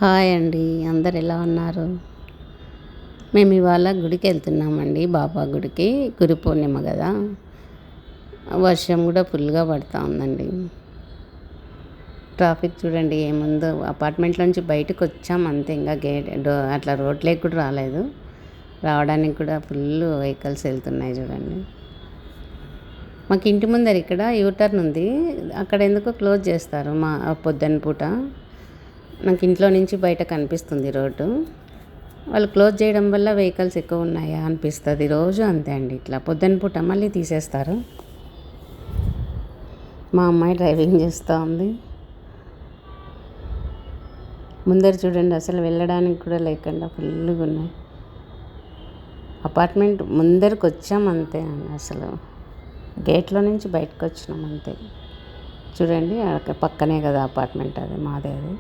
Hi అండి. అందరు ఎలా ఉన్నారు? మేము ఇవాళ గుడికి వెళ్తున్నామండి, బాబా గుడికి. గురు పూర్ణిమ కదా, వర్షం కూడా ఫుల్గా పడుతూ ఉందండి. ట్రాఫిక్ చూడండి ఏముందో. అపార్ట్మెంట్లోంచి బయటకు వచ్చాం అంతే, ఇంకా అట్లా రోడ్లేకి కూడా రాలేదు. రావడానికి కూడా ఫుల్ వెహికల్స్ వెళ్తున్నాయి చూడండి. మాకు ఇంటి ముందర ఇక్కడ యూటర్న్ ఉంది, అక్కడ ఎందుకో క్లోజ్ చేస్తారు పొద్దున్న పూట. నాకు ఇంట్లో నుంచి బయట కనిపిస్తుంది రోడ్డు. వాళ్ళు క్లోజ్ చేయడం వల్ల వెహికల్స్ ఎక్కువ ఉన్నాయా అనిపిస్తుంది. రోజు అంతే అండి, ఇట్లా పొద్దున్న పూట మళ్ళీ తీసేస్తారు. మా అమ్మాయి డ్రైవింగ్ చేస్తూ ఉంది. ముందర చూడండి, అసలు వెళ్ళడానికి కూడా లేకుండా ఫుల్గా ఉన్నాయి. అపార్ట్మెంట్ ముందరికి వచ్చాం అంతే అండి, అసలు గేట్లో నుంచి బయటకు వచ్చినాం అంతే. చూడండి పక్కనే కదా అపార్ట్మెంట్, అది మాదే. అది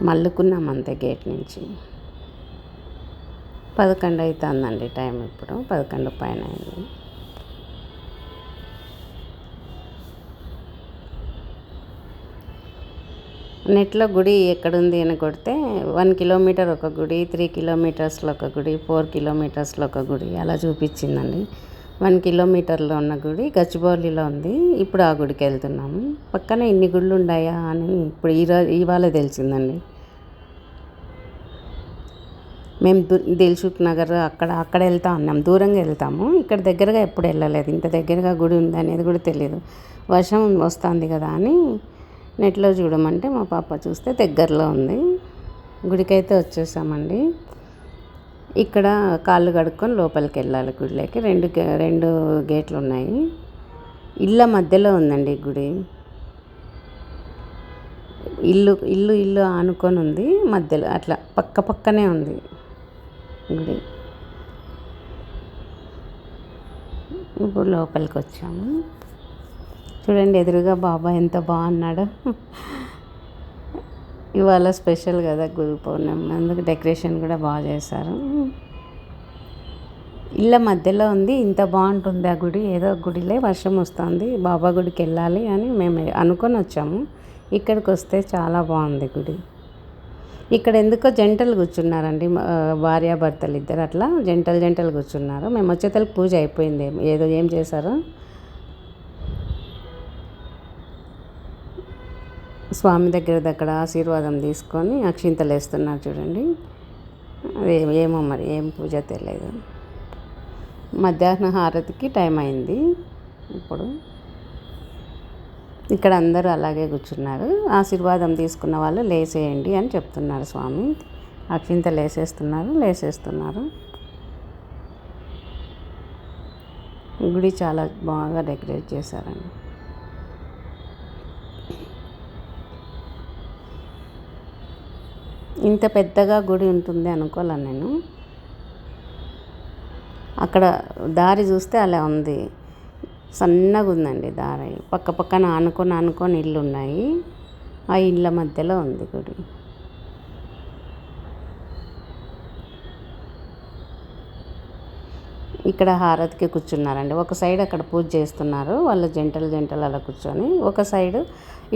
మల్లుకున్నాం అంతే గేట్ నుంచి. 11 అవుతుందండి టైం, ఇప్పుడు 11 పైన అయింది. నెట్లో గుడి ఎక్కడుంది అని కొడితే 1 కిలోమీటర్ ఒక గుడి, 3 కిలోమీటర్స్లో ఒక గుడి, 4 కిలోమీటర్స్లో ఒక గుడి అలా చూపించిందండి. 1 కిలోమీటర్లో ఉన్న గుడి గచ్చిబౌలిలో ఉంది. ఇప్పుడు ఆ గుడికి వెళ్తున్నాము. పక్కన ఇన్ని గుళ్ళు ఉన్నాయా అని ఇప్పుడు ఇవాళ తెలిసిందండి. మేము దిల్సుఖ్ నగర్ అక్కడ వెళ్తా ఉన్నాం. దూరంగా వెళ్తాము, ఇక్కడ దగ్గరగా ఎప్పుడు వెళ్ళలేదు. ఇంత దగ్గరగా గుడి ఉంది అనేది కూడా తెలియదు. వర్షం వస్తుంది కదా అని నెట్లో చూడమంటే మా పాప చూస్తే దగ్గరలో ఉంది. గుడికైతే వచ్చేసామండి. ఇక్కడ కాళ్ళు కడుక్కొని లోపలికి వెళ్ళాలి గుడిలోకి. రెండు గేట్లు ఉన్నాయి. ఇళ్ళ మధ్యలో ఉందండి గుడి. ఇల్లు ఆనుకొని ఉంది మధ్యలో, అట్లా పక్కనే ఉంది గుడి. ఇప్పుడు లోపలికి వచ్చాము. చూడండి ఎదురుగా బాబా ఎంత బాగున్నాడో. ఇవాళ స్పెషల్ కదా గురు పౌర్ణమి, అందుకు డెకరేషన్ కూడా బాగా చేశారు. ఇళ్ళ మధ్యలో ఉంది. ఇంత బాగుంటుంది ఆ గుడి. ఏదో గుడిలే వర్షం వస్తుంది, బాబా గుడికి వెళ్ళాలి అని మేము అనుకొని వచ్చాము. ఇక్కడికి వస్తే చాలా బాగుంది గుడి. ఇక్కడ ఎందుకో జంటలు కూర్చున్నారండి, భార్యాభర్తలు ఇద్దరు అట్లా జంటలు కూర్చున్నారు. మేము వచ్చేతలకు పూజ అయిపోయింది. ఏం చేశారో స్వామి దగ్గర ఆశీర్వాదం తీసుకొని అక్షింతలు వేస్తున్నారు చూడండి. ఏమో మరి ఏం పూజ తెలియదు. మధ్యాహ్న హారతికి టైం అయింది. ఇప్పుడు ఇక్కడ అందరూ అలాగే కూర్చున్నారు. ఆశీర్వాదం తీసుకున్న వాళ్ళు లేసేయండి అని చెప్తున్నారు స్వామి. అక్షింతలు లేసేస్తున్నారు. గుడి చాలా బాగా డెకరేట్ చేశారండి. ఇంత పెద్దగా గుడి ఉంటుంది అనుకోలే నేను. అక్కడ దారి చూస్తే అలా ఉంది, సన్నగా ఉందండి దారి. పక్కన ఆనుకొని ఇల్లు ఉన్నాయి. ఆ ఇళ్ళ మధ్యలో ఉంది గుడి. ఇక్కడ హారతికి కూర్చున్నారండి. ఒక సైడ్ అక్కడ పూజ చేస్తున్నారు వాళ్ళు, జంటలు అలా కూర్చొని. ఒక సైడ్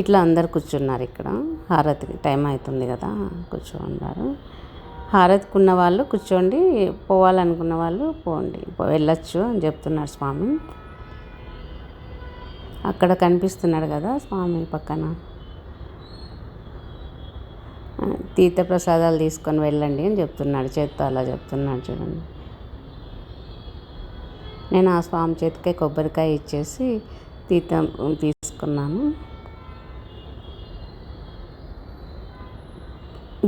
ఇట్లా అందరు కూర్చున్నారు. ఇక్కడ హారతికి టైం అవుతుంది కదా, కూర్చోన్నారు. హారతికి ఉన్న వాళ్ళు కూర్చోండి, పోవాలనుకున్న వాళ్ళు పోండి, వెళ్ళొచ్చు అని చెప్తున్నారు స్వామి. అక్కడ కనిపిస్తున్నాడు కదా స్వామి పక్కన. తీర్థప్రసాదాలు తీసుకొని వెళ్ళండి అని చెప్తున్నాడు, చేత్తో అలా చెప్తున్నాడు చూడండి. నేను ఆ స్వామి చేతికే కొబ్బరికాయ ఇచ్చేసి తీర్థం తీసుకున్నాను.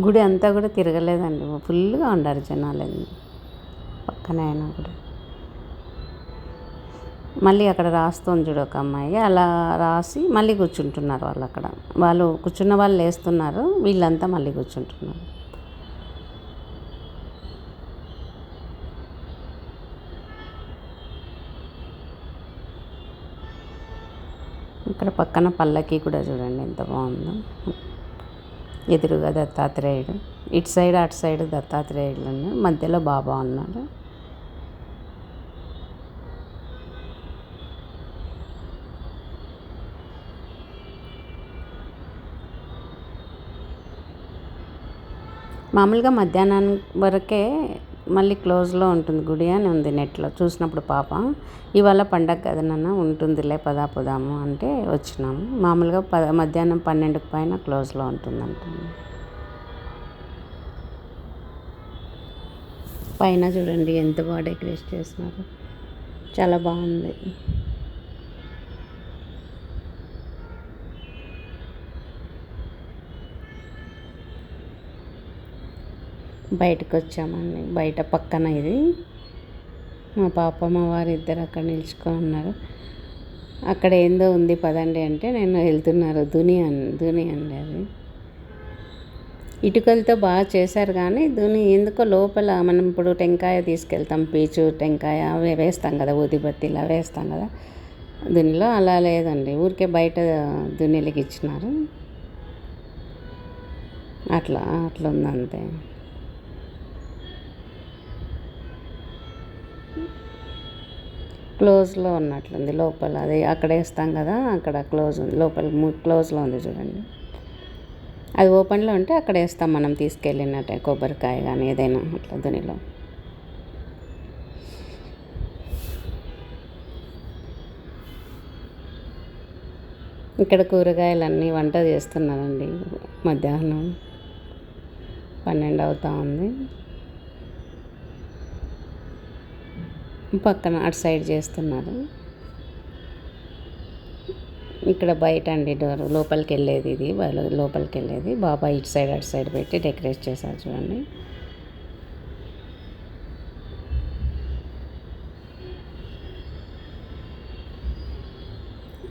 గుడి అంతా కూడా తిరగలేదండి, ఫుల్గా ఉండారు జనాలు పక్కనే అయినా కూడా. మళ్ళీ అక్కడ రాస్తుంది చూడు ఒక అమ్మాయి, అలా రాసి మళ్ళీ కూర్చుంటున్నారు వాళ్ళు అక్కడ. వాళ్ళు కూర్చున్న వాళ్ళు లేస్తున్నారు, వీళ్ళంతా మళ్ళీ కూర్చుంటున్నారు. ఇక్కడ పక్కన పల్లకి కూడా చూడండి ఎంత బాగుందో. ఎదురుగా దత్తాత్రేయుడు, ఇటు సైడ్ అటు సైడ్ దత్తాత్రేయుడు ఉన్నాయి, మధ్యలో బాబా ఉన్నాడు. మామూలుగా మధ్యాహ్నం వరకే మళ్ళీ క్లోజ్లో ఉంటుంది గుడి అని ఉంది నెట్లో చూసినప్పుడు పాప. ఇవాళ పండగ కదా నాన్న ఉంటుందిలే పోదాము అంటే వచ్చినాము. మామూలుగా మధ్యాహ్నం 12కి పైన క్లోజ్లో ఉంటుందంటుంది. పైన చూడండి ఎంత బాగా డెకరేట్ చేసినారు, చాలా బాగుంది. బయటకు వచ్చామండి. బయట పక్కన ఇది మా పాప మా వారు ఇద్దరు అక్కడ నిల్చుకొని ఉన్నారు. అక్కడ ఏందో ఉంది పదండి అంటే నేను వెళ్తున్నారు. దుని అండి అది. ఇటుకలతో బాగా చేశారు కానీ దుని ఎందుకో లోపల మనం ఇప్పుడు టెంకాయ తీసుకెళ్తాం, పీచు టెంకాయ అవి వేస్తాం కదా, ఊదిబత్తిలా వేస్తాం కదా, దునిలో అలా లేదండి. ఊరికే బయట దునిలకి ఇచ్చినారు. అట్లా ఉంది అంతే. క్లోజ్లో ఉన్నట్లుంది లోపల. అది అక్కడ వేస్తాం కదా, అక్కడ క్లోజ్ ఉంది లోపల, క్లోజ్లో ఉంది చూడండి. అది ఓపెన్లో ఉంటే అక్కడ వేస్తాం మనం తీసుకెళ్ళినట్టే, కొబ్బరికాయ కానీ ఏదైనా అట్లా దునిలో. ఇక్కడ కూరగాయలన్నీ వంట చేస్తున్నారండి. మధ్యాహ్నం 12 అవుతా ఉంది. పక్కన అటు సైడ్ చేస్తున్నారు. ఇక్కడ బయట అండి డోర్ లోపలికి వెళ్ళేది, ఇది లోపలికి వెళ్ళేది. బాబా ఇటు సైడ్ అటు సైడ్ పెట్టి డెకరేట్ చేశారు చూడండి.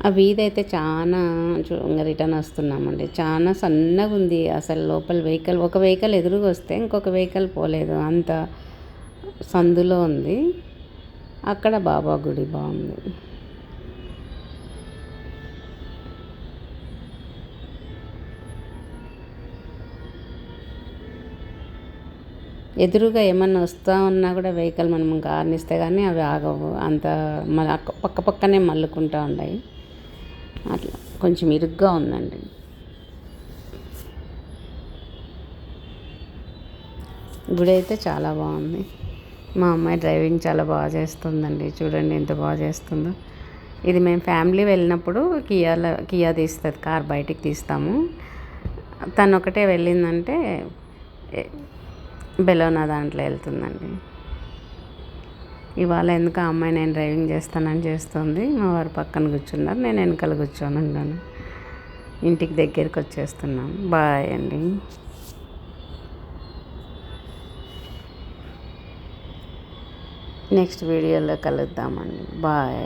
ఆ వీధి అయితే చాలా రిటర్న్ వస్తున్నామండి, చాలా సన్నగా ఉంది అసలు. లోపల ఒక వెహికల్ ఎదురుగా వస్తే ఇంకొక వెహికల్ పోలేదు, అంత సందులో ఉంది. అక్కడ బాబా గుడి బాగుంది. ఎదురుగా ఏమన్నా వస్తూ ఉన్నా కూడా వెహికల్ మనం కారణిస్తే కానీ అవి ఆగవు, అంత పక్కనే మల్లుకుంటూ ఉన్నాయి. అట్లా కొంచెం ఇరుగ్గా ఉందండి. గుడి అయితే చాలా బాగుంది. మా అమ్మాయి డ్రైవింగ్ చాలా బాగా చేస్తుందండి, చూడండి ఎంత బాగా చేస్తుందో. ఇది మేము ఫ్యామిలీ వెళ్ళినప్పుడు కియా తీస్తుంది, కార్ బయటికి తీస్తాము. తను ఒకటే వెళ్ళిందంటే బెలోనా దాంట్లో వెళ్తుందండి. ఇవాళ ఎందుకు ఆ అమ్మాయి నేను డ్రైవింగ్ చేస్తానని చేస్తుంది. మా వారు పక్కన కూర్చున్నారు, నేను వెనకాల కూర్చొని ఉన్నాను. ఇంటికి దగ్గరికి వచ్చేస్తున్నాం. బాయ్ అండి. నెక్స్ట్ వీడియోలో కలుద్దామండి. బాయ్.